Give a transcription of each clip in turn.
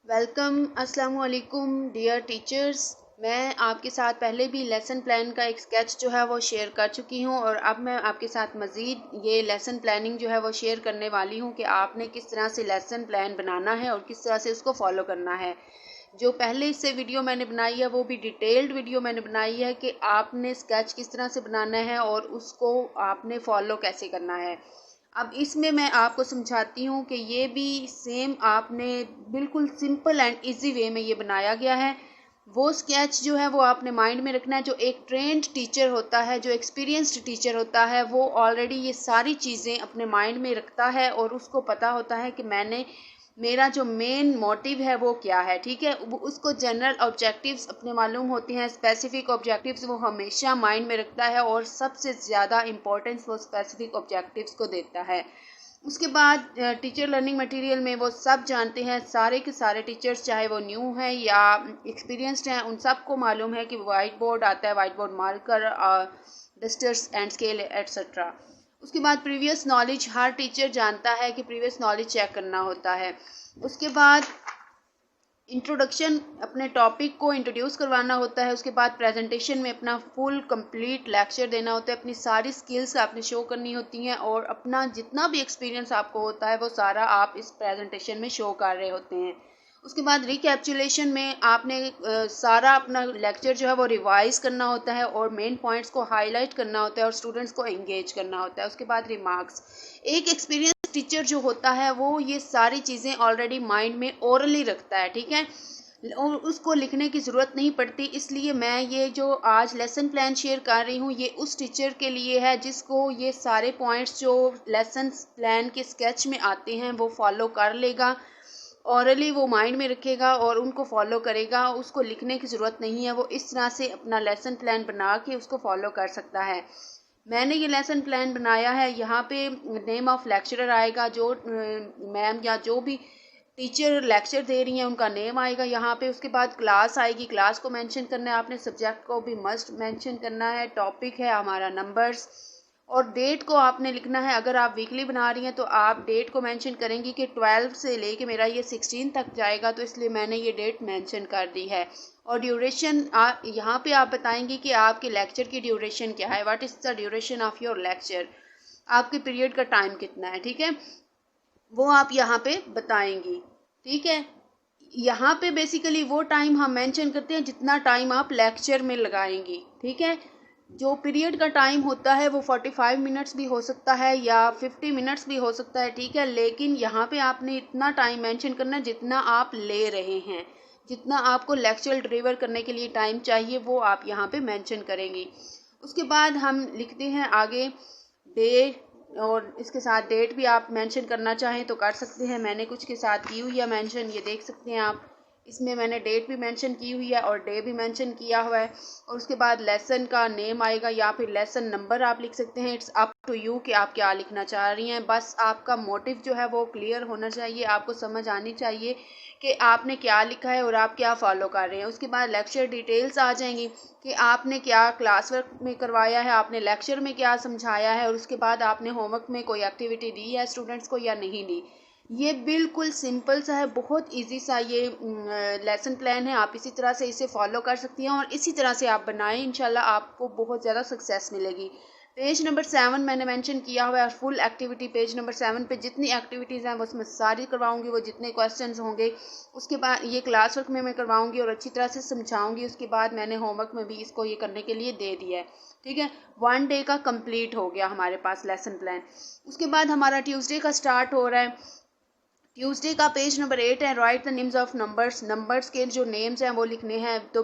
Welcome, अस्सलाम वालेकुम dear teachers. मैं आपके साथ पहले भी लेसन प्लान का एक स्केच जो है वो शेयर कर चुकी हूँ और अब मैं आपके साथ मज़ीद ये लेसन प्लानिंग जो है वो शेयर करने वाली हूँ कि आपने किस तरह से लेसन प्लान बनाना है और किस तरह से उसको फॉलो करना है। जो पहले इससे वीडियो मैंने बनाई है वो भी डिटेल्ड वीडियो मैंने बनाई है कि आपने स्केच किस तरह से बनाना है और उसको आपने फॉलो कैसे करना है। अब इसमें मैं आपको समझाती हूँ कि ये भी सेम आपने बिल्कुल सिंपल एंड इजी वे में ये बनाया गया है। वो स्केच जो है वो आपने माइंड में रखना है। जो एक ट्रेंड टीचर होता है, जो एक्सपीरियंस्ड टीचर होता है, वो ऑलरेडी ये सारी चीज़ें अपने माइंड में रखता है और उसको पता होता है कि मेरा जो मेन मोटिव है वो क्या है। ठीक है, उसको जनरल ऑब्जेक्टिव्स अपने मालूम होते हैं, स्पेसिफिक ऑब्जेक्टिव्स वो हमेशा माइंड में रखता है और सबसे ज़्यादा इम्पोर्टेंस वो स्पेसिफिक ऑब्जेक्टिव्स को देता है। उसके बाद टीचर लर्निंग मटेरियल में वो सब जानते हैं, सारे के सारे टीचर्स चाहे वो न्यू हैं या एक्सपीरियंस्ड हैं, उन सबको मालूम है कि वाइट बोर्ड आता है, white board marker, dusters and scale etcetera. उसके बाद प्रीवियस नॉलेज, हर टीचर जानता है कि प्रीवियस नॉलेज चेक करना होता है। उसके बाद इंट्रोडक्शन, अपने टॉपिक को इंट्रोड्यूस करवाना होता है। उसके बाद प्रेजेंटेशन में अपना फुल कंप्लीट लेक्चर देना होता है, अपनी सारी स्किल्स आपने शो करनी होती हैं और अपना जितना भी एक्सपीरियंस आपको होता है वो सारा आप इस प्रेजेंटेशन में शो कर रहे होते हैं। उसके बाद रिकैप्चुलेशन में आपने सारा अपना लेक्चर जो है वो रिवाइज करना होता है और मेन पॉइंट्स को हाईलाइट करना होता है और स्टूडेंट्स को एंगेज करना होता है। उसके बाद रिमार्क्स, एक एक्सपीरियंस टीचर जो होता है वो ये सारी चीज़ें ऑलरेडी माइंड में ओरली रखता है। ठीक है, और उसको लिखने की ज़रूरत नहीं पड़ती। इसलिए मैं ये जो आज लेसन प्लान शेयर कर रही हूँ ये उस टीचर के लिए है जिसको ये सारे पॉइंट्स जो लेसन प्लान के स्केच में आते हैं वो फॉलो कर लेगा, ऑरली वो माइंड में रखेगा और उनको फॉलो करेगा। उसको लिखने की ज़रूरत नहीं है, वो इस तरह से अपना लेसन प्लान बना के उसको फॉलो कर सकता है। मैंने ये लेसन प्लान बनाया है, यहाँ पे नेम ऑफ लेक्चरर आएगा, जो मैम या जो भी टीचर लेक्चर दे रही हैं उनका नेम आएगा यहाँ पे। उसके बाद क्लास आएगी, क्लास को मेंशन करना है आपने, सब्जेक्ट को भी मस्ट मेंशन करना है, टॉपिक है हमारा नंबर्स, और डेट को आपने लिखना है। अगर आप वीकली बना रही हैं तो आप डेट को मेंशन करेंगी कि 12 से लेके मेरा ये 16 तक जाएगा, तो इसलिए मैंने ये डेट मेंशन कर दी है। और ड्यूरेशन यहाँ पे आप बताएंगी कि आपके लेक्चर की ड्यूरेशन क्या है, what is the duration of your lecture, आपके पीरियड का टाइम कितना है। ठीक है, वो आप यहाँ पे बताएंगी। ठीक है, यहाँ पे बेसिकली वो टाइम हम मेंशन करते हैं जितना टाइम आप लेक्चर में लगाएंगी। ठीक है, जो पीरियड का टाइम होता है वो 45 मिनट्स भी हो सकता है या 50 मिनट्स भी हो सकता है। ठीक है, लेकिन यहाँ पे आपने इतना टाइम मेंशन करना है जितना आप ले रहे हैं, जितना आपको लेक्चर डिलीवर करने के लिए टाइम चाहिए वो आप यहाँ पे मेंशन करेंगी। उसके बाद हम लिखते हैं आगे डे, और इसके साथ डेट भी आप मेंशन करना चाहें तो कर सकते हैं। मैंने कुछ के साथ की हुई है मेंशन, ये देख सकते हैं आप, इसमें मैंने डेट भी मेंशन की हुई है और डे भी मेंशन किया हुआ है। और उसके बाद लेसन का नेम आएगा या फिर लेसन नंबर आप लिख सकते हैं। इट्स अप टू यू कि आप क्या लिखना चाह रही हैं, बस आपका मोटिव जो है वो क्लियर होना चाहिए, आपको समझ आनी चाहिए कि आपने क्या लिखा है और आप क्या फॉलो कर रहे हैं। उसके बाद लेक्चर डिटेल्स आ जाएंगी कि आपने क्या क्लास वर्क में करवाया है, आपने लेक्चर में क्या समझाया है, और उसके बाद आपने होमवर्क में कोई एक्टिविटी दी है स्टूडेंट्स को या नहीं दी। ये बिल्कुल सिंपल सा है, बहुत इजी सा ये लेसन प्लान है। आप इसी तरह से इसे फॉलो कर सकती हैं और इसी तरह से आप बनाएं, इंशाल्लाह आपको बहुत ज़्यादा सक्सेस मिलेगी। पेज नंबर 7 मैंने मेंशन किया हुआ है, फुल एक्टिविटी। पेज नंबर 7 पे जितनी एक्टिविटीज़ हैं वो उसमें सारी करवाऊंगी, वो जितने क्वेश्चंस होंगे उसके बाद ये क्लास वर्क में मैं करवाऊंगी और अच्छी तरह से समझाऊंगी। उसके बाद मैंने होमवर्क में भी इसको ये करने के लिए दे दिया है। ठीक है, 1 डे का कंप्लीट हो गया हमारे पास लेसन प्लान। उसके बाद हमारा ट्यूसडे का स्टार्ट हो रहा है। ट्यूसडे का पेज नंबर 8 है, right the names of numbers. Numbers के जो नेम्स हैं वो लिखने हैं। तो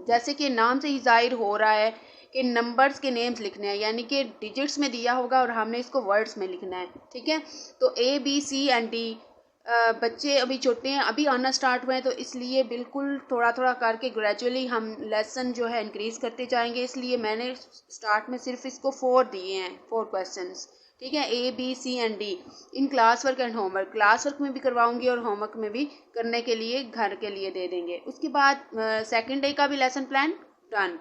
जैसे कि नाम से ही जाहिर हो रहा है कि नंबर्स के नेम्स लिखने हैं, यानी कि डिजिट्स में दिया होगा और हमने इसको वर्ड्स में लिखना है। ठीक है, तो A B C and D. बच्चे अभी छोटे हैं, अभी आना स्टार्ट हुए हैं, तो इसलिए बिल्कुल थोड़ा थोड़ा करके ग्रेजुअली हम लेसन जो है इंक्रीज़ करते जाएंगे। इसलिए मैंने स्टार्ट में सिर्फ इसको 4 दिए हैं, 4 क्वेश्चंस। ठीक है, A B C and D in class work and homework. Class work में भी करवाऊंगी और होमवर्क में भी करने के लिए घर के लिए दे देंगे। उसके बाद सेकंड डे का भी लेसन प्लान डन।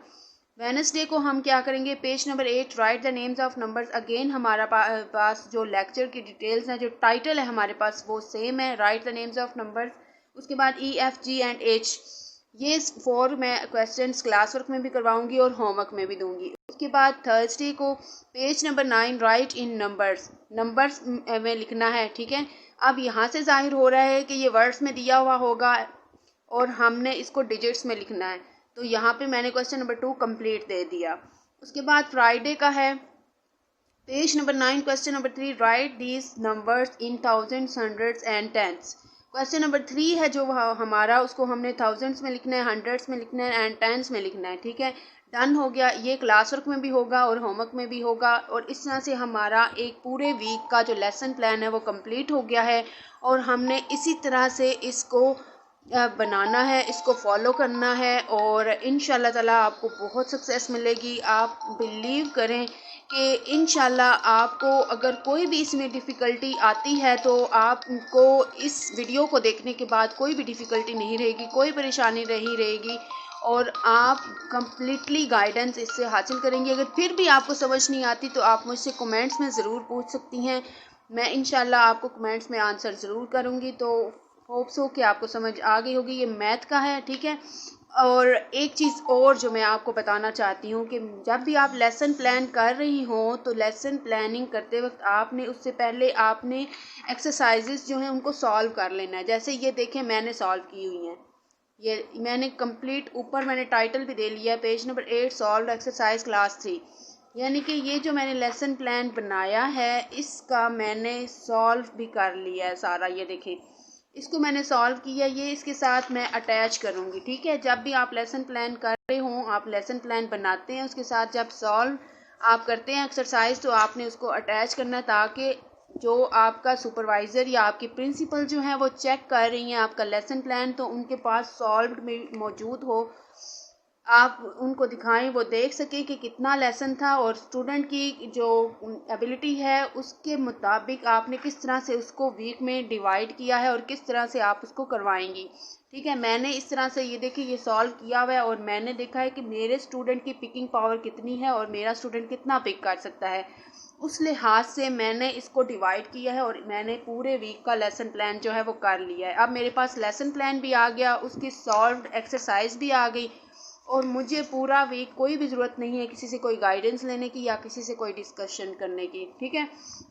वेडनेसडे को हम क्या करेंगे, page number 8, right the names of numbers. Again हमारा पास जो लेक्चर की डिटेल्स हैं, जो टाइटल है हमारे पास वो सेम है, right the names of numbers. उसके बाद EFGH ये 4 मैं क्वेश्चंस क्लास वर्क में भी करवाऊंगी और होमवर्क में भी दूंगी। उसके बाद थर्सडे को पेज नंबर 9 राइट इन नंबर्स में लिखना है, ठीक है। अब यहाँ से जाहिर हो रहा है कि ये वर्ड्स में दिया हुआ होगा और हमने इसको डिजिट्स में लिखना है, तो यहाँ पे मैंने क्वेश्चन नंबर 2 कंप्लीट दे दिया। उसके बाद फ्राइडे का है page number 9 question number 3 write these numbers in thousands, hundreds and tens. Question number 3 है जो हमारा, उसको हमने थाउजेंड्स में लिखना है, हंड्रेड्स में लिखना है एंड टेंस में लिखना है, ठीक है। डन हो गया। ये क्लास वर्क में भी होगा और होमवर्क में भी होगा और इस तरह से हमारा एक पूरे वीक का जो लेसन प्लान है वो कंप्लीट हो गया है और हमने इसी तरह से इसको बनाना है, इसको फॉलो करना है और इंशाल्लाह ताला आपको बहुत सक्सेस मिलेगी। आप बिलीव करें कि इंशाल्लाह आपको अगर कोई भी इसमें डिफ़िकल्टी आती है तो आपको इस वीडियो को देखने के बाद कोई भी डिफ़िकल्टी नहीं रहेगी, कोई परेशानी नहीं रहेगी और आप कंप्लीटली गाइडेंस इससे हासिल करेंगे। अगर फिर भी आपको समझ नहीं आती तो आप मुझसे कमेंट्स में ज़रूर पूछ सकती हैं, मैं इंशाल्लाह आपको कमेंट्स में आंसर ज़रूर करूँगी। तो होप्स हो कि आपको समझ आ गई होगी। ये मैथ का है, ठीक है। और एक चीज़ और जो मैं आपको बताना चाहती हूँ कि जब भी आप लेसन प्लान कर रही हों तो लेसन प्लानिंग करते वक्त आपने उससे पहले आपने एक्सरसाइजेस जो हैं उनको सॉल्व कर लेना है। जैसे ये देखें मैंने सॉल्व की हुई हैं, ये मैंने कंप्लीट, ऊपर मैंने टाइटल भी दे लिया है page number 8 solve exercise class 3, यानी कि ये जो मैंने लेसन प्लान बनाया है इसका मैंने सॉल्व भी कर लिया है सारा। ये देखें इसको मैंने सॉल्व किया, ये इसके साथ मैं अटैच करूँगी, ठीक है। जब भी आप लेसन प्लान कर रहे हों, आप लेसन प्लान बनाते हैं उसके साथ जब सॉल्व आप करते हैं एक्सरसाइज तो आपने उसको अटैच करना ताकि जो आपका सुपरवाइज़र या आपकी प्रिंसिपल जो है वो चेक कर रही हैं आपका लेसन प्लान तो उनके पास सॉल्व्ड में मौजूद हो, आप उनको दिखाएं, वो देख सकें कि कितना लेसन था और स्टूडेंट की जो एबिलिटी है उसके मुताबिक आपने किस तरह से उसको वीक में डिवाइड किया है और किस तरह से आप उसको करवाएंगी, ठीक है। मैंने इस तरह से ये देखिए ये सॉल्व किया हुआ है और मैंने देखा है कि मेरे स्टूडेंट की पिकिंग पावर कितनी है और मेरा स्टूडेंट कितना पिक कर सकता है, उस लिहाज से मैंने इसको डिवाइड किया है और मैंने पूरे वीक का लेसन प्लान जो है वो कर लिया है। अब मेरे पास लेसन प्लान भी आ गया, उसकी सॉल्व्ड एक्सरसाइज भी आ गई और मुझे पूरा वीक कोई भी ज़रूरत नहीं है किसी से कोई गाइडेंस लेने की या किसी से कोई डिस्कशन करने की, ठीक है।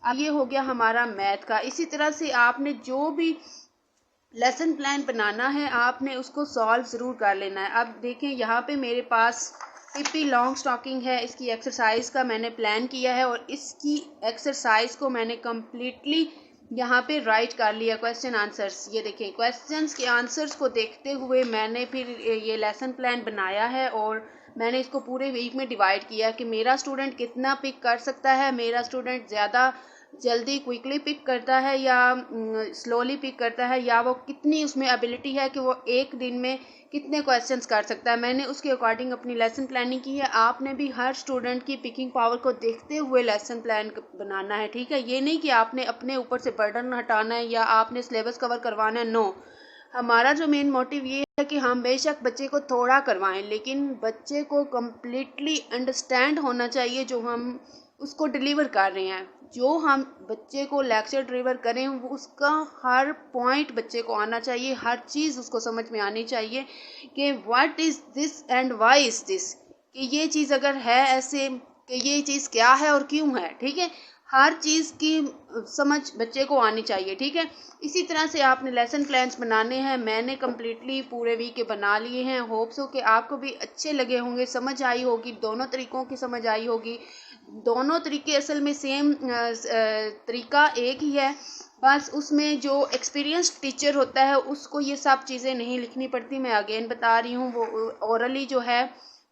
अब ये हो गया हमारा मैथ का। इसी तरह से आपने जो भी लेसन प्लान बनाना है आपने उसको सॉल्व ज़रूर कर लेना है। अब देखें यहाँ पे मेरे पास टिप्पी लॉन्ग स्टॉकिंग है, इसकी एक्सरसाइज का मैंने प्लान किया है और इसकी एक्सरसाइज को मैंने कम्प्लीटली यहाँ पे राइट कर लिया क्वेश्चन आंसर्स। ये देखें क्वेश्चंस के आंसर्स को देखते हुए मैंने फिर ये लेसन प्लान बनाया है और मैंने इसको पूरे वीक में डिवाइड किया कि मेरा स्टूडेंट कितना पिक कर सकता है, मेरा स्टूडेंट ज़्यादा जल्दी क्विकली पिक करता है या स्लोली पिक करता है, या वो कितनी उसमें एबिलिटी है कि वो एक दिन में कितने क्वेश्चंस कर सकता है। मैंने उसके अकॉर्डिंग अपनी लेसन प्लानिंग की है। आपने भी हर स्टूडेंट की पिकिंग पावर को देखते हुए लेसन प्लान बनाना है, ठीक है। ये नहीं कि आपने अपने ऊपर से बर्डन हटाना है या आपने सिलेबस कवर करवाना है, नो। हमारा जो मेन मोटिव ये है कि हम बेशक बच्चे को थोड़ा करवाएं लेकिन बच्चे को कम्प्लीटली अंडरस्टैंड होना चाहिए जो हम उसको डिलीवर कर रहे हैं। जो हम बच्चे को लेक्चर डिलीवर करें उसका हर पॉइंट बच्चे को आना चाहिए, हर चीज़ उसको समझ में आनी चाहिए कि what is this and why is this, कि ये चीज़ अगर है ऐसे कि ये चीज़ क्या है और क्यों है, ठीक है। हर चीज़ की समझ बच्चे को आनी चाहिए, ठीक है। इसी तरह से आपने लेसन प्लान्स बनाने हैं। मैंने कम्प्लीटली पूरे वीक के बना लिए हैं। होप्स हो कि आपको भी अच्छे लगे होंगे, समझ आई होगी, दोनों तरीक़ों की समझ आई होगी। दोनों तरीके असल में सेम तरीका एक ही है, बस उसमें जो एक्सपीरियंस टीचर होता है उसको ये सब चीज़ें नहीं लिखनी पड़ती। मैं अगेन बता रही हूँ, वो ओरली जो है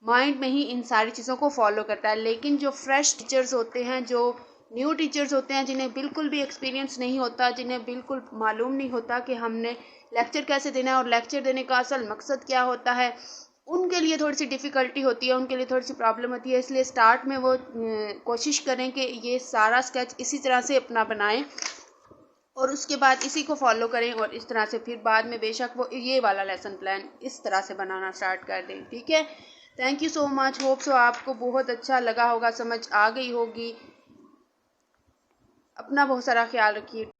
माइंड में ही इन सारी चीज़ों को फॉलो करता है। लेकिन जो फ्रेश टीचर्स होते हैं, जो न्यू टीचर्स होते हैं, जिन्हें बिल्कुल भी एक्सपीरियंस नहीं होता, जिन्हें बिल्कुल मालूम नहीं होता कि हमने लेक्चर कैसे देना है और लेक्चर देने का असल मकसद क्या होता है, उनके लिए थोड़ी सी डिफ़िकल्टी होती है, उनके लिए थोड़ी सी प्रॉब्लम होती है। इसलिए स्टार्ट में वो कोशिश करें कि ये सारा स्केच इसी तरह से अपना बनाएं और उसके बाद इसी को फॉलो करें और इस तरह से फिर बाद में बेशक वो ये वाला लेसन प्लान इस तरह से बनाना स्टार्ट कर दें, ठीक है। Thank you so much. Hope so आपको बहुत अच्छा लगा होगा, समझ आ गई होगी। अपना बहुत सारा ख्याल रखिए।